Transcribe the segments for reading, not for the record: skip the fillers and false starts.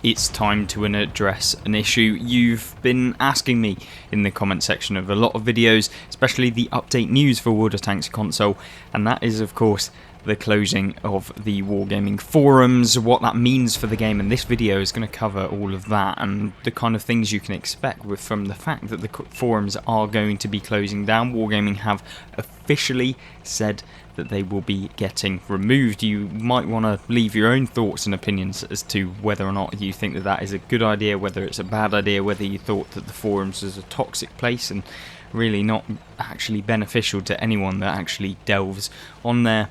It's time to address an issue you've been asking me in the comment section of a lot of videos, especially the update news for World of Tanks console, and that is of course the closing of the Wargaming forums, what that means for the game, and this video is going to cover all of that and the kind of things you can expect from the fact that the forums are going to be closing down. Wargaming have officially said that they will be getting removed. You might want to leave your own thoughts and opinions as to whether or not you think that that is a good idea, whether it's a bad idea, whether you thought that the forums was a toxic place and really not actually beneficial to anyone that actually delves on there.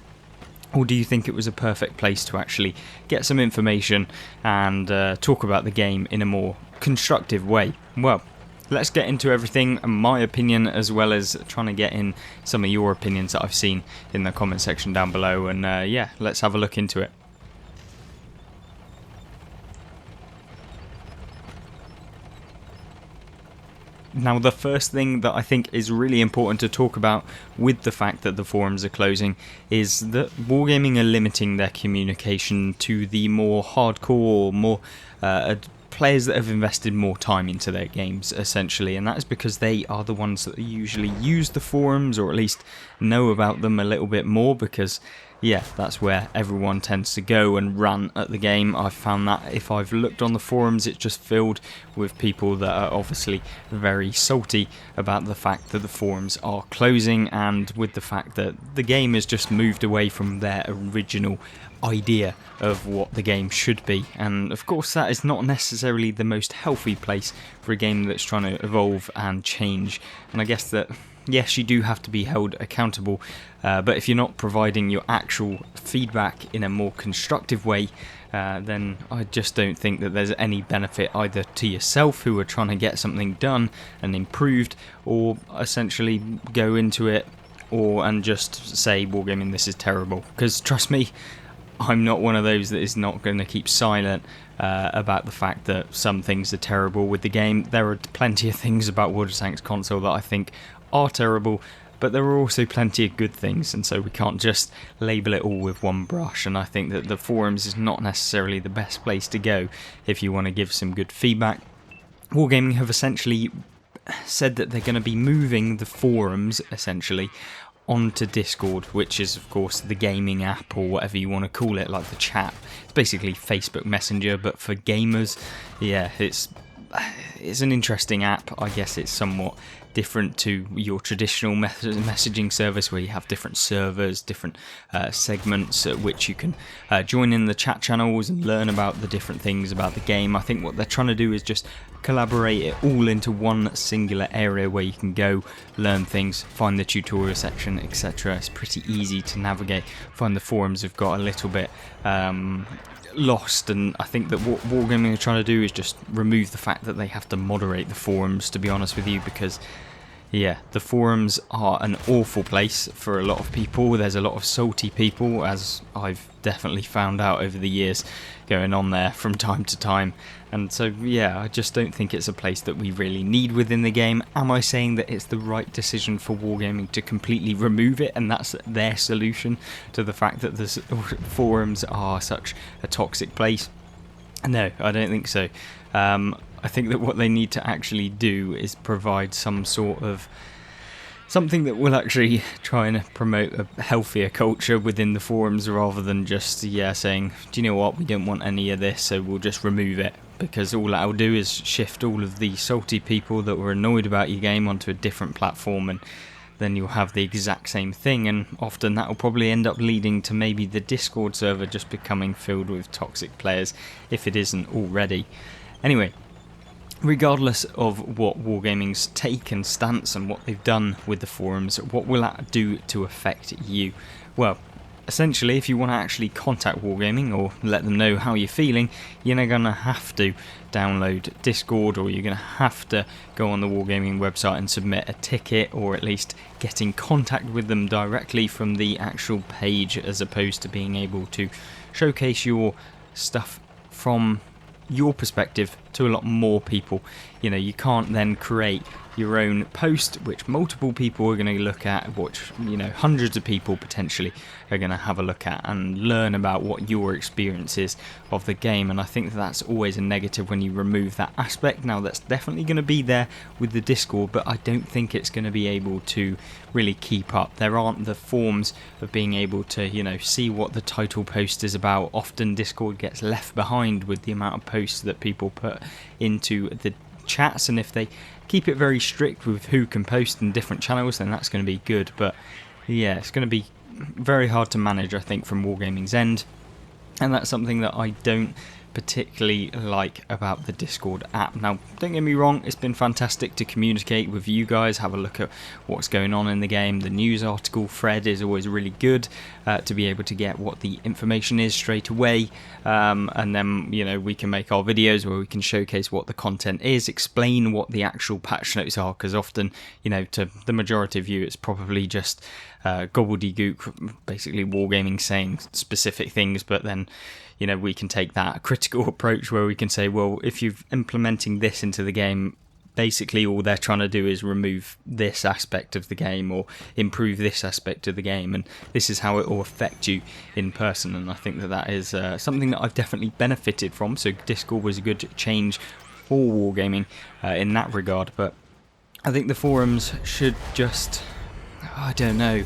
Or do you think it was a perfect place to actually get some information and talk about the game in a more constructive way? Well, let's get into everything, and my opinion, as well as trying to get in some of your opinions that I've seen in the comment section down below, and yeah, let's have a look into it. Now, the first thing that I think is really important to talk about with the fact that the forums are closing is that Wargaming are limiting their communication to the more hardcore, more players that have invested more time into their games, essentially, and that is because they are the ones that usually use the forums, or at least know about them a little bit more, because yeah, that's where everyone tends to go and rant at the game. I've found that if I've looked on the forums, it's just filled with people that are obviously very salty about the fact that the forums are closing, and with the fact that the game has just moved away from their original idea of what the game should be. And of course that is not necessarily the most healthy place for a game that's trying to evolve and change, and I guess that yes, you do have to be held accountable, but if you're not providing your actual feedback in a more constructive way, then I just don't think that there's any benefit either to yourself, who are trying to get something done and improved, or essentially go into it and just say, Wargaming, this is terrible. Because trust me, I'm not one of those that is not going to keep silent about the fact that some things are terrible with the game. There are plenty of things about World of Tanks console that I think are terrible, but there are also plenty of good things, and so we can't just label it all with one brush. And I think that the forums is not necessarily the best place to go if you want to give some good feedback. Wargaming have essentially said that they're going to be moving the forums essentially onto Discord, which is of course the gaming app, or whatever you want to call it, like the chat. It's basically Facebook Messenger but for gamers. Yeah, it's an interesting app. I guess it's somewhat different to your traditional messaging service, where you have different servers, different segments at which you can join in the chat channels and learn about the different things about the game. I think what they're trying to do is just collaborate it all into one singular area where you can go learn things, find the tutorial section, etc. It's pretty easy to navigate. I find the forums have got a little bit lost, and I think that what Wargaming are trying to do is just remove the fact that they have to moderate the forums, to be honest with you, because yeah, the forums are an awful place for a lot of people. There's a lot of salty people, as I've definitely found out over the years, going on there from time to time. And so yeah, I just don't think it's a place that we really need within the game. Am I saying that it's the right decision for Wargaming to completely remove it, and that's their solution to the fact that the forums are such a toxic place? No, I don't think so. I think that what they need to actually do is provide some sort of something that will actually try and promote a healthier culture within the forums, rather than just saying, do you know what, we don't want any of this, so we'll just remove it. Because all that'll do is shift all of the salty people that were annoyed about your game onto a different platform, and then you'll have the exact same thing, and often that will probably end up leading to maybe the Discord server just becoming filled with toxic players, if it isn't already. Anyway, regardless of what Wargaming's take and stance and what they've done with the forums, what will that do to affect you? Well, essentially, if you want to actually contact Wargaming or let them know how you're feeling, you're going to have to download Discord, or you're going to have to go on the Wargaming website and submit a ticket, or at least get in contact with them directly from the actual page, as opposed to being able to showcase your stuff from your perspective to a lot more people. You know, you can't then create your own post, which multiple people are going to look at, which, you know, hundreds of people potentially are going to have a look at and learn about what your experience is of the game. And I think that's always a negative when you remove that aspect. Now, that's definitely going to be there with the Discord, but I don't think it's going to be able to really keep up. There aren't the forms of being able to, you know, see what the title post is about. Often Discord gets left behind with the amount of posts that people put into the chats, and if they keep it very strict with who can post in different channels, then that's going to be good. But yeah, it's going to be very hard to manage, I think, from Wargaming's end, and that's something that I don't particularly like about the Discord app. Now, don't get me wrong, it's been fantastic to communicate with you guys, have a look at what's going on in the game. The news article thread is always really good to be able to get what the information is straight away, and then, you know, we can make our videos where we can showcase what the content is, explain what the actual patch notes are, because often, you know, to the majority of you, it's probably just gobbledygook, basically Wargaming saying specific things, but then, you know, we can take that critical approach where we can say, well, if you're implementing this into the game, basically all they're trying to do is remove this aspect of the game or improve this aspect of the game, and this is how it will affect you in person. And I think that that is something that I've definitely benefited from. So Discord was a good change for Wargaming in that regard, but I think the forums should just... I don't know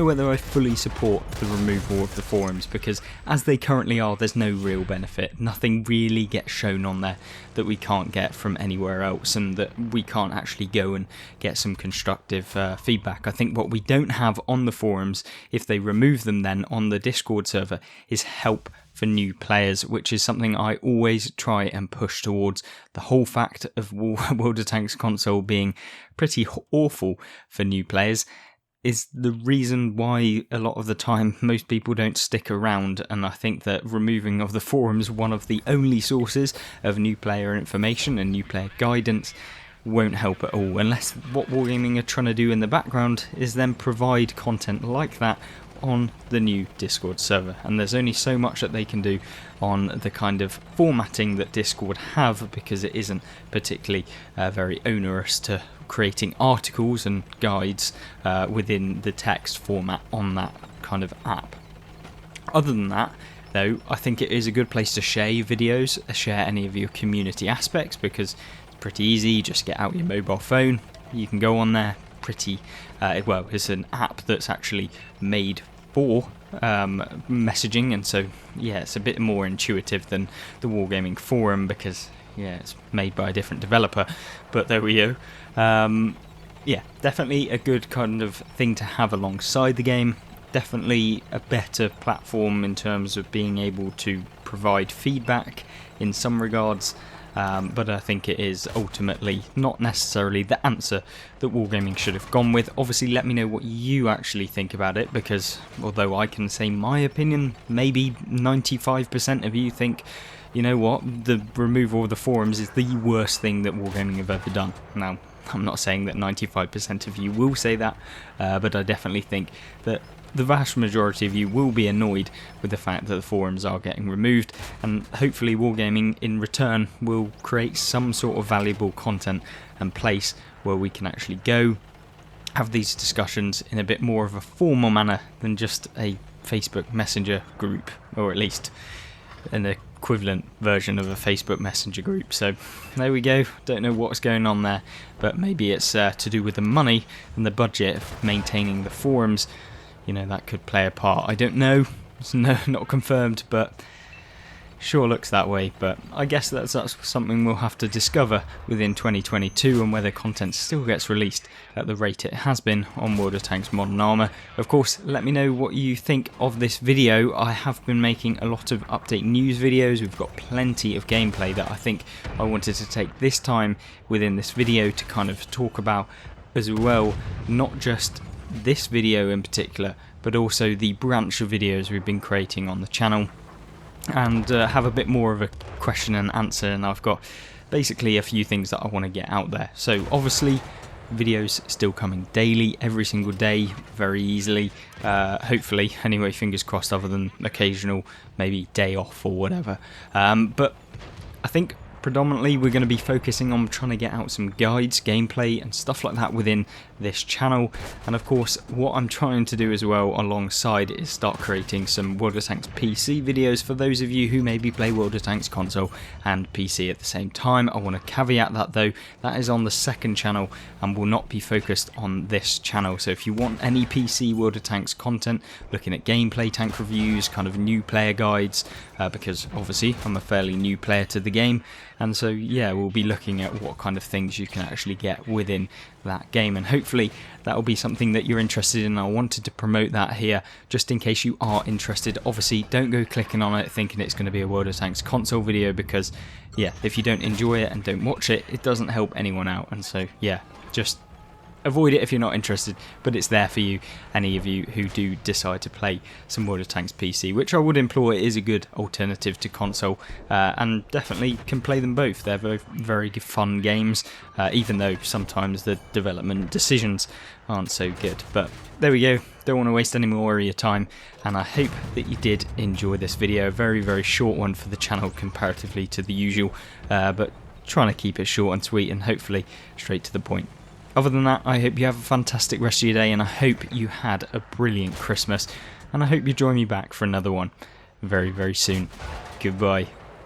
whether I fully support the removal of the forums, because as they currently are, there's no real benefit. Nothing really gets shown on there that we can't get from anywhere else, and that we can't actually go and get some constructive feedback. I think what we don't have on the forums, if they remove them then on the Discord server, is help for new players, which is something I always try and push towards. The whole fact of World of Tanks console being pretty awful for new players is the reason why a lot of the time most people don't stick around, and I think that removing of the forums, one of the only sources of new player information and new player guidance, won't help at all, unless what Wargaming are trying to do in the background is then provide content like that on the new Discord server. And there's only so much that they can do on the kind of formatting that Discord have, because it isn't particularly very onerous to creating articles and guides within the text format on that kind of app. Other than that, though, I think it is a good place to share your videos, share any of your community aspects, because it's pretty easy. You just get out your mobile phone, you can go on there. Pretty well, it's an app that's actually made for messaging, and so yeah, it's a bit more intuitive than the Wargaming forum, because yeah, it's made by a different developer, but there we go. Yeah, definitely a good kind of thing to have alongside the game. Definitely a better platform in terms of being able to provide feedback in some regards. But I think it is ultimately not necessarily the answer that Wargaming should have gone with. Obviously, let me know what you actually think about it, because although I can say my opinion, maybe 95% of you think, you know what, the removal of the forums is the worst thing that Wargaming have ever done. Now, I'm not saying that 95% of you will say that, but I definitely think that the vast majority of you will be annoyed with the fact that the forums are getting removed, and hopefully Wargaming in return will create some sort of valuable content and place where we can actually go have these discussions in a bit more of a formal manner than just a Facebook Messenger group, or at least an equivalent version of a Facebook Messenger group. So there we go. Don't know what's going on there, but maybe it's to do with the money and the budget of maintaining the forums. You know, that could play a part. I don't know. It's not confirmed, but sure looks that way. But I guess that's something we'll have to discover within 2022, and whether content still gets released at the rate it has been on World of Tanks Modern Armour. Of course, let me know what you think of this video. I have been making a lot of update news videos. We've got plenty of gameplay that I think I wanted to take this time within this video to kind of talk about as well. Not just this video in particular, but also the branch of videos we've been creating on the channel, and have a bit more of a question and answer. And I've got basically a few things that I want to get out there. So obviously videos still coming daily, every single day, very easily, hopefully anyway, fingers crossed, other than occasional maybe day off or whatever. But I think predominantly we're going to be focusing on trying to get out some guides, gameplay and stuff like that within this channel. And of course what I'm trying to do as well alongside is start creating some World of Tanks PC videos for those of you who maybe play World of Tanks console and PC at the same time. I want to caveat that though, that is on the second channel and will not be focused on this channel. So if you want any PC World of Tanks content, looking at gameplay, tank reviews, kind of new player guides, because obviously I'm a fairly new player to the game, and so yeah, we'll be looking at what kind of things you can actually get within that game, and hopefully that will be something that you're interested in. I wanted to promote that here just in case you are interested. Obviously don't go clicking on it thinking it's going to be a World of Tanks console video, because yeah, if you don't enjoy it and don't watch it, it doesn't help anyone out, and so yeah, just avoid it if you're not interested, but it's there for you, any of you who do decide to play some World of Tanks PC, which I would implore is a good alternative to console, and definitely can play them both. They're very, very fun games, even though sometimes the development decisions aren't so good. But there we go, don't want to waste any more of your time, and I hope that you did enjoy this video. A very, very short one for the channel comparatively to the usual, but trying to keep it short and sweet and hopefully straight to the point. Other than that, I hope you have a fantastic rest of your day, and I hope you had a brilliant Christmas, and I hope you join me back for another one very, very soon. Goodbye.